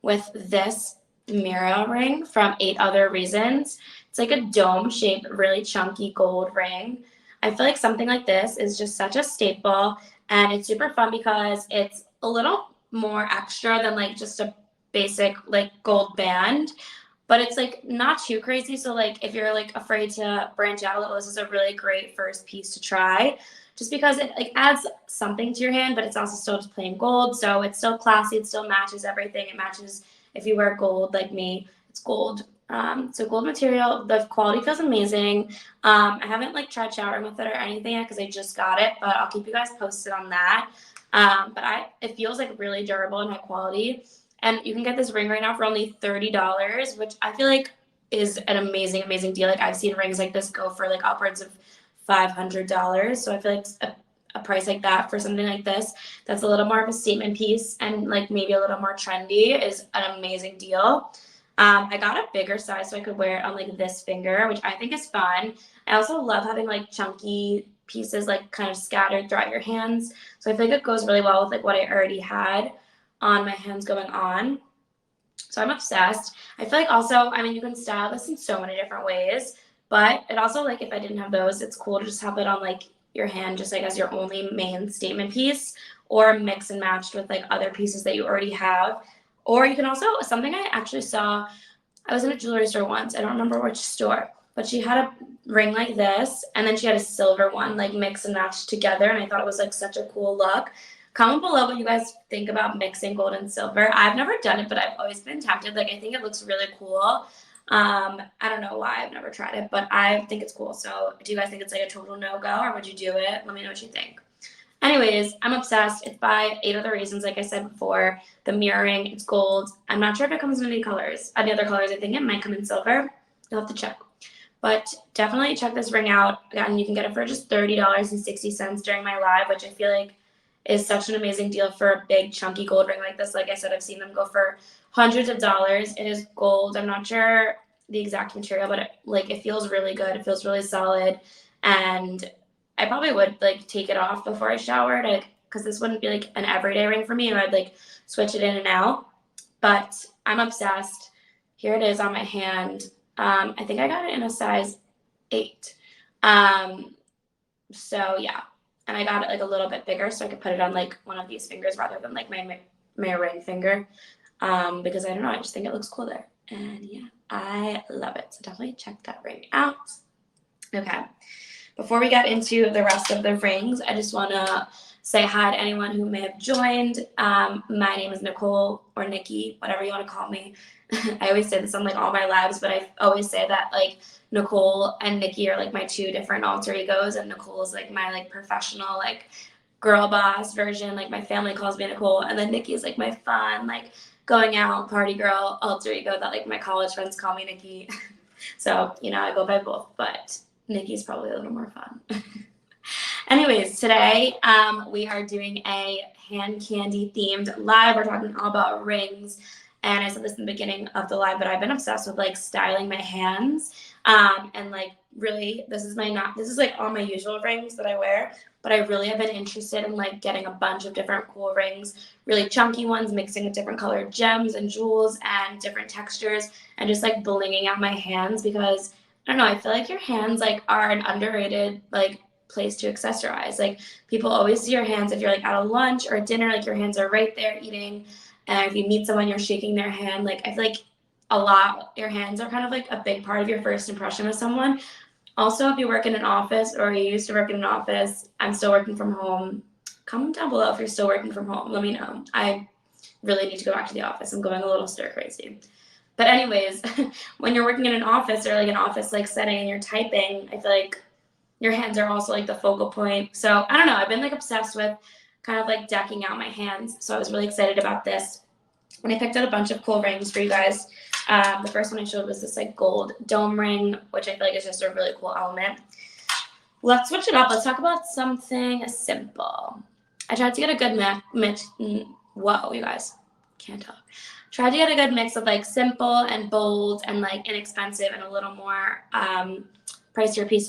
with this Mira ring from 8 Other Reasons. It's like a dome-shaped, really chunky gold ring. I feel like something like this is just such a staple, and it's super fun because it's a little more extra than like just a basic like gold band, but it's like not too crazy. So like if you're like afraid to branch out a little, this is a really great first piece to try, just because it like adds something to your hand, but it's also still just plain gold. So it's still classy. It still matches everything. It matches if you wear gold like me. It's gold. So gold material. The quality feels amazing. I haven't like tried showering with it or anything yet because I just got it, but I'll keep you guys posted on that. It feels like really durable and high quality. And you can get this ring right now for only $30, which I feel like is an amazing, amazing deal. Like I've seen rings like this go for like upwards of $500. So I feel like a price like that for something like this, that's a little more of a statement piece and like maybe a little more trendy, is an amazing deal. I got a bigger size so I could wear it on like this finger, which I think is fun. I also love having like chunky pieces like kind of scattered throughout your hands. So I feel like it goes really well with like what I already had on my hands going on. So I'm obsessed. I feel like also, I mean, you can style this in so many different ways, but it also, like, if I didn't have those, it's cool to just have it on like your hand, just like as your only main statement piece, or mix and match with like other pieces that you already have. Or you can also, something I actually saw, I was in a jewelry store once, I don't remember which store, but she had a ring like this, and then she had a silver one, like mix and match together, and I thought it was like such a cool look. Comment below what you guys think about mixing gold and silver. I've never done it, but I've always been tempted. Like, I think it looks really cool. I don't know why I've never tried it, but I think it's cool. So do you guys think it's like a total no-go, or would you do it? Let me know what you think. Anyways, I'm obsessed. It's by 8 Other Reasons, like I said before. The mirroring, it's gold. I'm not sure if it comes in any colors. Any other colors, I think it might come in silver. You'll have to check. But definitely check this ring out. Again, you can get it for just $30.60 during my live, which I feel like is such an amazing deal for a big chunky gold ring like this. Like I said, I've seen them go for hundreds of dollars. It is gold. I'm not sure the exact material, but it feels really good. It feels really solid, and I probably would like take it off before I showered, because this wouldn't be like an everyday ring for me. I'd like switch it in and out. But I'm obsessed. Here it is on my hand. I think I got it in a size 8. So yeah, and I got it like a little bit bigger so I could put it on like one of these fingers rather than like my ring finger, because I don't know, I just think it looks cool there. And yeah, I love it. So definitely check that ring out. Okay, before we get into the rest of the rings, I just want to say hi to anyone who may have joined. My name is Nicole, or Nikki, whatever you want to call me. I always say this on like all my lives, but I always say that like Nicole and Nikki are like my 2 different alter egos, and Nicole is like my like professional like girl boss version. Like my family calls me Nicole, and then Nikki is like my fun like going out party girl alter ego that like my college friends call me Nikki. So I go by both, but Nikki's probably a little more fun. Anyways, today we are doing a hand candy themed live. We're talking all about rings. And I said this in the beginning of the live, but I've been obsessed with like styling my hands. And like really, this is like all my usual rings that I wear, but I really have been interested in like getting a bunch of different cool rings, really chunky ones, mixing with different colored gems and jewels and different textures, and just like blinging out my hands, because I don't know, I feel like your hands like are an underrated like place to accessorize. Like people always see your hands if you're like at a lunch or a dinner, like your hands are right there eating. And if you meet someone, you're shaking their hand. Like I feel like your hands are kind of like a big part of your first impression of someone. Also, if you work in an office or you used to work in an office, I'm still working from home. Comment down below if you're still working from home. Let me know. I really need to go back to the office. I'm going a little stir crazy. But anyways, when you're working in an office or like an office like setting and you're typing, I feel like your hands are also like the focal point. So I don't know, I've been like obsessed with kind of like decking out my hands. So I was really excited about this. And I picked out a bunch of cool rings for you guys. The first one I showed was this like gold dome ring, which I feel like is just a really cool element. Let's switch it up. Let's talk about something simple. I tried to get a good mix. Whoa, you guys, can't talk. Tried to get a good mix of like simple and bold and like inexpensive and a little more pricier pieces